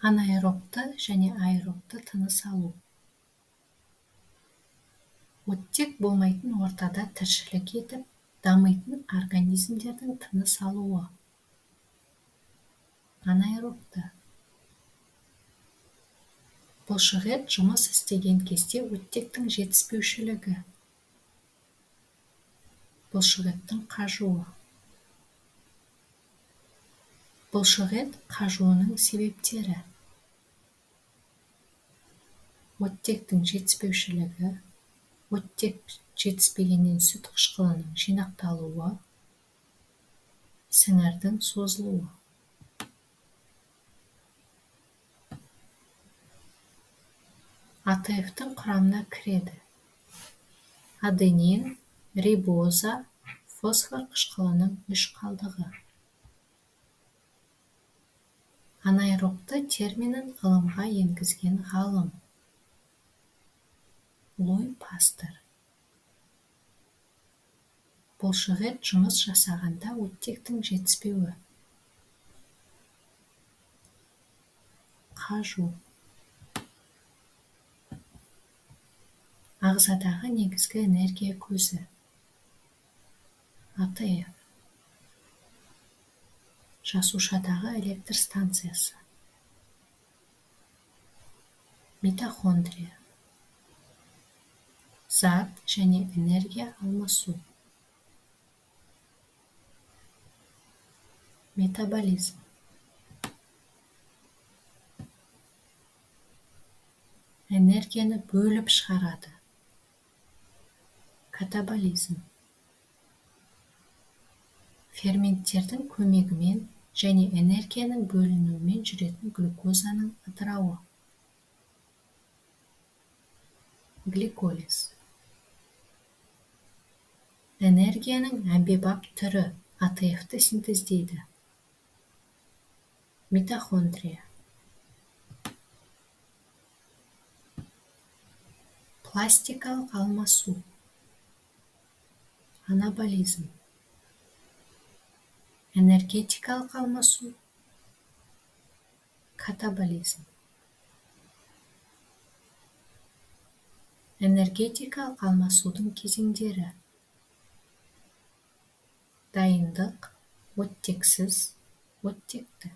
Анаэробты және аэробты тыныс алу. Оттек болмайтын ортада тіршілік етіп, дамитын организмдердің тыныс алуы. Анаэробты. Бұлшықет жұмыс істеген кезде оттектің жетіспеушілігі. Бұлшықеттің қажуы. Бұлшықет қажуының себептері. Оттектің жетіспеушілігі, оттек жетіспегеннен сүт қышқылының жинақталуы, сіңірдің созылуы. АТФ-тің құрамына кіреді: аденин, рибоза, фосфор қышқылының 3 қалдығы. Анаэробты терминін ғылымға енгізген ғалым: Луи Пастер. Бұлшықет жұмыс жасағанда оттектің жетіспеуі. Қажу. Ағзадағы негізгі энергия көзі. АТФ. Жасушадағы электр станциясы. Митохондрия. Зат және энергия алмасу. Метаболизм. Энергияны бөліп шығарады. Катаболизм. Ферменттердің көмегімен және энергияның бөлінуімен жүретін глюкозаның ыдырауы. Гликолиз. Энергияның әмбебап түрі АТФ-ті синтездейді. Митохондрия. Пластикалық алмасу. Анаболизм. Энергетикалық алмасу. Катаболизм. Энергетикалық алмасудың кезеңдері. Дайындық, оттексіз, оттекті.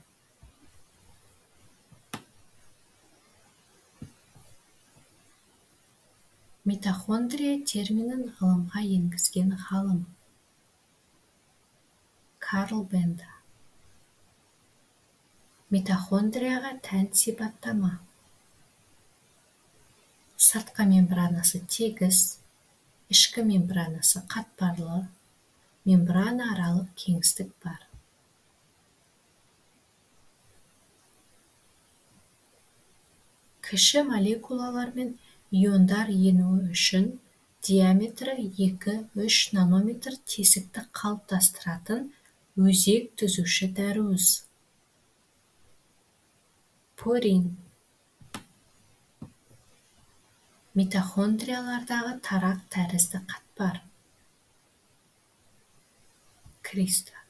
Митохондрия терминін ғылымға енгізген ғалым: Карл Бенда. Митохондрияға тән сипаттама: сыртқы мембранасы тегіс, ішкі мембранасы қатпарлы, мембрана аралық кеңістік бар. Кіші молекулалар мен иондар енуі үшін диаметрі 2-3 нанометр тесікті қалыптастыратын өзек түзуші дәрус. Порин. Митохондриялардағы тарақ тәрізді қатпар. Кристалл.